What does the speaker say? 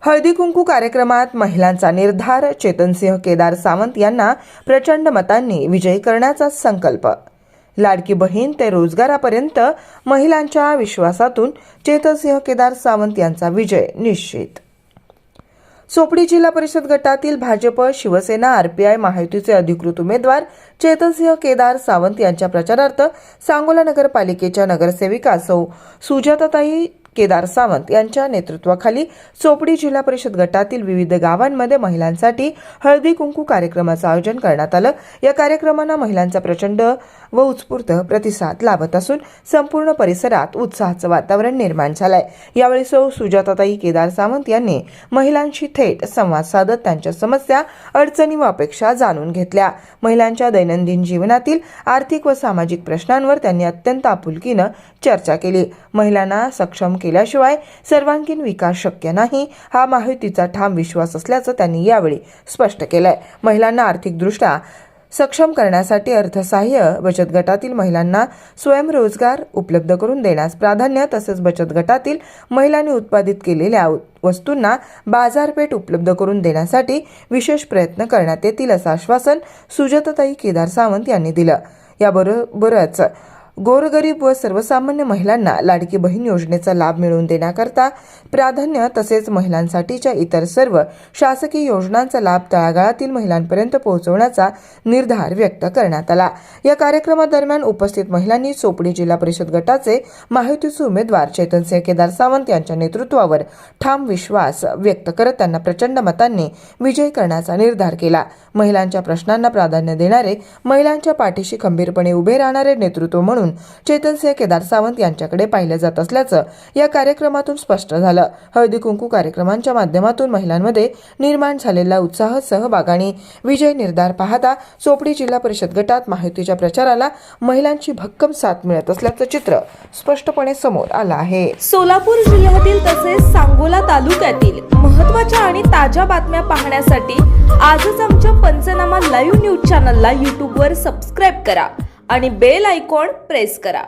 हळदी कुंकू कार्यक्रमात महिलांचा निर्धार, चेतनसिंह केदार सावंत यांना प्रचंड मतांनी विजयी करण्याचा संकल्प। लाडकी बहीण ते रोजगारापर्यंत महिलांच्या विश्वासातून चेतनसिंह केदार सावंत यांचा विजय निश्चित। सोपडी जिल्हा परिषद गटातील भाजप, शिवसेना, आरपीआय, महायुतीचे अधिकृत उमेदवार चेतनसिंह केदार सावंत यांच्या प्रचारार्थ सांगोला नगरपालिकेच्या नगरसेविका सौ सुजाताताई केदार सावंत यांच्या नेतृत्वाखाली सोपडी जिल्हा परिषद गटातील विविध गावांमध्ये महिलांसाठी हळदी कुंकू कार्यक्रमाचे आयोजन करण्यात आलं। या कार्यक्रमांना महिलांचा प्रचंड व उत्स्फूर्त प्रतिसाद लाभत असून संपूर्ण परिसरात उत्साहाचं वातावरण निर्माण झालंय। यावेळी सौ सुजाताताई केदार सावंत यांनी महिलांशी थेट संवाद साधत त्यांच्या समस्या, अडचणी व अपेक्षा जाणून घेतल्या। महिलांच्या दैनंदिन जीवनातील आर्थिक व सामाजिक प्रश्नांवर त्यांनी अत्यंत आपुलकीनं चर्चा केली। महिलांना सक्षम केल्याशिवाय सर्वांगीण विकास शक्य नाही, हा महायुतीचा ठाम विश्वास असल्याचं त्यांनी यावेळी स्पष्ट केलंय। महिलांना आर्थिकदृष्ट्या सक्षम करण्यासाठी अर्थसहाय्य, बचत गटातील महिलांना स्वयंरोजगार उपलब्ध करून देण्यास प्राधान्य, तसेच बचत गटातील महिलांनी उत्पादित केलेल्या वस्तूंना बाजारपेठ उपलब्ध करून देण्यासाठी विशेष प्रयत्न करण्यात येतील, असं आश्वासन सुजाताताई केदार सावंत यांनी दिलं। याबरोबरच गोरगरीब व सर्वसामान्य महिलांना लाडकी बहीण योजनेचा लाभ मिळवून देण्याकरता प्राधान्य, तसेच महिलांसाठीच्या इतर सर्व शासकीय योजनांचा लाभ तळागाळातील महिलांपर्यंत पोहोचवण्याचा निर्धार व्यक्त करण्यात आला। या कार्यक्रमादरम्यान उपस्थित महिलांनी सोपडी जिल्हा परिषद गटाचे महायुतीचे उमेदवार चेतनसिंह केदार सावंत यांच्या नेतृत्वावर ठाम विश्वास व्यक्त करत त्यांना प्रचंड मतांनी विजयी करण्याचा निर्धार केला। महिलांच्या प्रश्नांना प्राधान्य देणारे, महिलांच्या पाठीशी खंबीरपणे उभे राहणारे नेतृत्व म्हणून चेतनसिंह केदार सावंत यांच्याकडे पाहिले जात असल्याचं या कार्यक्रमातून स्पष्ट झालं। हळदी कुंकू कार्यक्रमांच्या माध्यमातून महिलांमध्ये निर्माण झालेला उत्साह, सहभाग आणि विजय निर्धार पाहता सोपडी जिल्हा परिषद गटात महायुतीच्या प्रचाराला महिलांची भक्कम साथ मिळत असल्याचं चित्र स्पष्टपणे समोर आलं आहे। सोलापूर जिल्ह्यातील तसेच सांगोला तालुक्यातील महत्त्वाच्या आणि ताज्या बातम्या पाहण्यासाठी आजच आमच्या पंचनामा लाईव्ह न्यूज चॅनलला YouTube वर सबस्क्राईब करा आणि बेल आयकॉन प्रेस करा।